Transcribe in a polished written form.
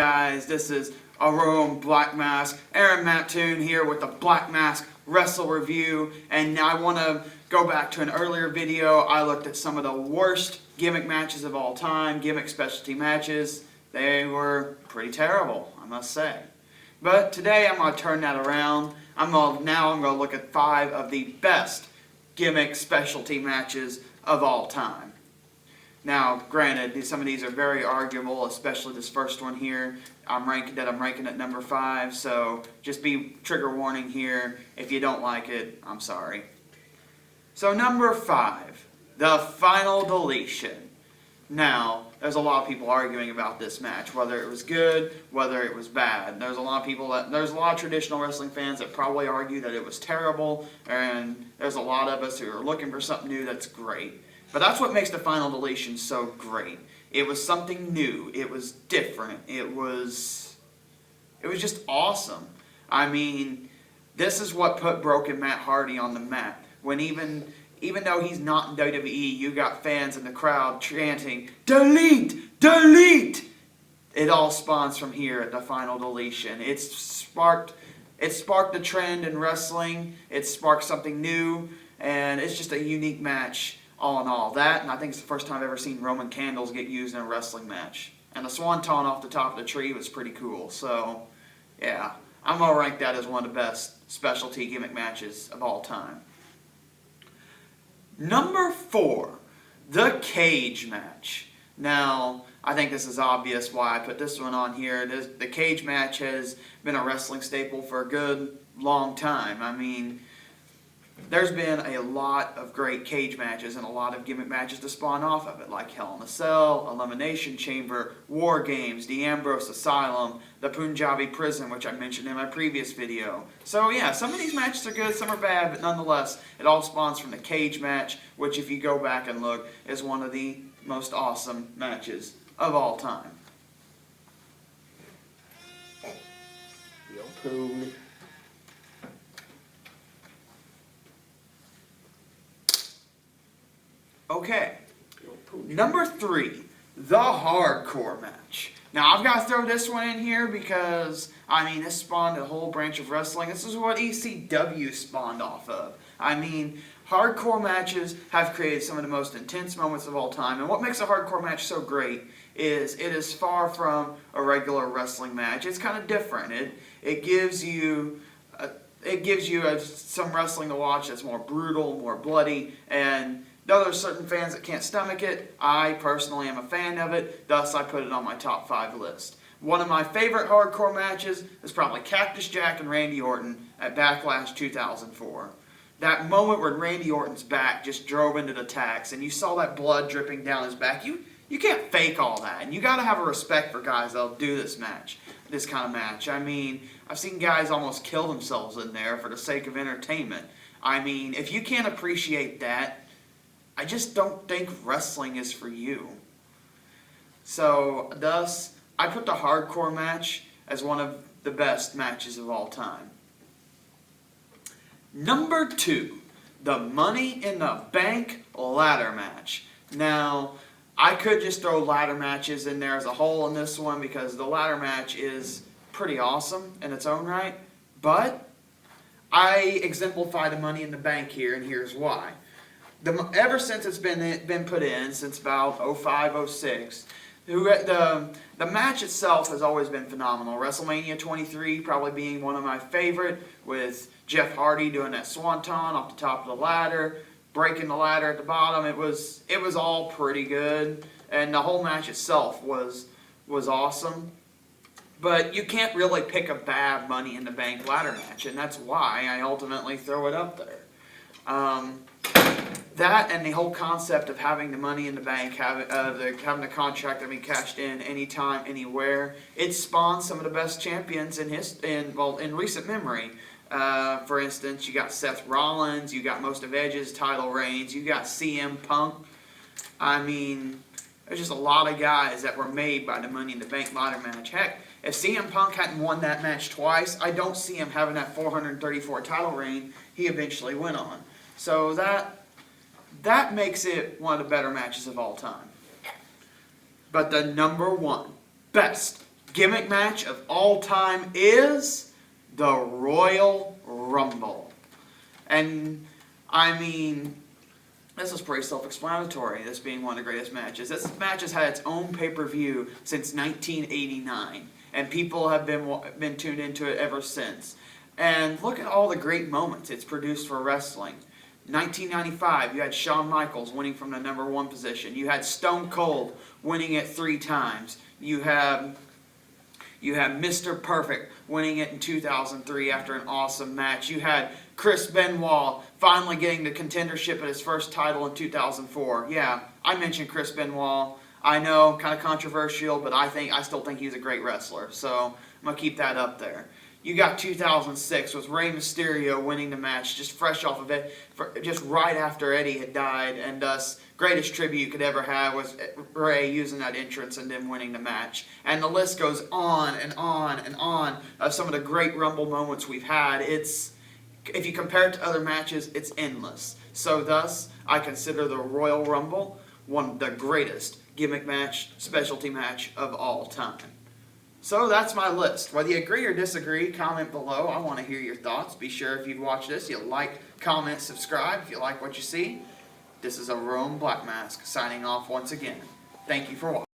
guys? This is Aroam Blackmask. Aaron Mattoon here with the Blackmask Wrestle Review. And I want to go back to an earlier video. I looked at some of the worst gimmick matches of all time, gimmick specialty matches. They were pretty terrible, I must say. But today I'm going to turn that around. I'm going to look at 5 of the best gimmick specialty matches of all time. Now, granted, some of these are very arguable, especially this first one here. I'm ranking at number 5, so just be trigger warning here. If you don't like it, I'm sorry. So number 5, the final deletion. Now, there's a lot of people arguing about this match, whether it was good, whether it was bad. There's a lot of traditional wrestling fans that probably argue that it was terrible, and there's a lot of us who are looking for something new that's great. But that's what makes the final deletion so great. It was something new. It was different. It was just awesome. I mean, this is what put Broken Matt Hardy on the map. When even though he's not in WWE, you got fans in the crowd chanting, "Delete! Delete!" It all spawns from here at the final deletion. It sparked a trend in wrestling. It sparked something new, and it's just a unique match. All in all, that, and I think it's the first time I've ever seen Roman candles get used in a wrestling match. And the swanton off the top of the tree was pretty cool. So, yeah, I'm going to rank that as one of the best specialty gimmick matches of all time. Number 4, the cage match. Now, I think this is obvious why I put this one on here. The cage match has been a wrestling staple for a good long time. I mean, there's been a lot of great cage matches and a lot of gimmick matches to spawn off of it, like Hell in a Cell, Elimination Chamber, War Games, the Ambrose Asylum, the Punjabi Prison, which I mentioned in my previous video. So yeah, some of these matches are good, some are bad, but nonetheless, it all spawns from the cage match, which if you go back and look, is one of the most awesome matches of all time. Yo, Poon. Okay, number 3, the hardcore match. Now, I've got to throw this one in here because, I mean, this spawned a whole branch of wrestling. This is what ECW spawned off of. I mean, hardcore matches have created some of the most intense moments of all time. And what makes a hardcore match so great is it is far from a regular wrestling match. It's kind of different. It gives you some wrestling to watch that's more brutal, more bloody, and though there's certain fans that can't stomach it, I personally am a fan of it, thus I put it on my top 5 list. One of my favorite hardcore matches is probably Cactus Jack and Randy Orton at Backlash 2004. That moment when Randy Orton's back just drove into the tacks and you saw that blood dripping down his back, you can't fake all that. And you got to have a respect for guys that'll do this kind of match. I mean, I've seen guys almost kill themselves in there for the sake of entertainment. I mean, if you can't appreciate that, I just don't think wrestling is for you. So, thus, I put the hardcore match as one of the best matches of all time. Number 2, the Money in the Bank ladder match. Now, I could just throw ladder matches in there as a whole in this one because the ladder match is pretty awesome in its own right, but I exemplify the Money in the Bank here, and here's why. Ever since it's been put in, since about 05, 06, the match itself has always been phenomenal. WrestleMania 23 probably being one of my favorite, with Jeff Hardy doing that swanton off the top of the ladder, breaking the ladder at the bottom. It was all pretty good, and the whole match itself was awesome. But you can't really pick a bad Money in the Bank ladder match, and that's why I ultimately throw it up there. That and the whole concept of having the Money in the Bank, having the contract that be cashed in anytime, anywhere, it spawned some of the best champions in recent memory. For instance, you got Seth Rollins, you got most of Edge's title reigns, you got CM Punk. I mean, there's just a lot of guys that were made by the Money in the Bank ladder match. Heck, if CM Punk hadn't won that match twice, I don't see him having that 434 title reign he eventually went on. So that makes it one of the better matches of all time. But the number 1 best gimmick match of all time is the Royal Rumble. And I mean, this is pretty self-explanatory, this being one of the greatest matches. This match has had its own pay-per-view since 1989, and people have been tuned into it ever since. And look at all the great moments it's produced for wrestling. 1995, you had Shawn Michaels winning from the #1 position. You had Stone Cold winning it 3 times. You have Mr. Perfect winning it in 2003 after an awesome match. You had Chris Benoit finally getting the contendership at his first title in 2004. Yeah, I mentioned Chris Benoit. I know, kind of controversial, but I still think he's a great wrestler. So I'm going to keep that up there. You got 2006 with Rey Mysterio winning the match, just fresh off of it, just right after Eddie had died, and thus greatest tribute you could ever have was Rey using that entrance and then winning the match. And the list goes on and on and on of some of the great Rumble moments we've had. If you compare it to other matches, it's endless. So thus, I consider the Royal Rumble one of the greatest gimmick match, specialty match of all time. So that's my list. Whether you agree or disagree, comment below. I want to hear your thoughts. Be sure if you've watched this, you like, comment, subscribe if you like what you see. This is Blackmask signing off once again. Thank you for watching.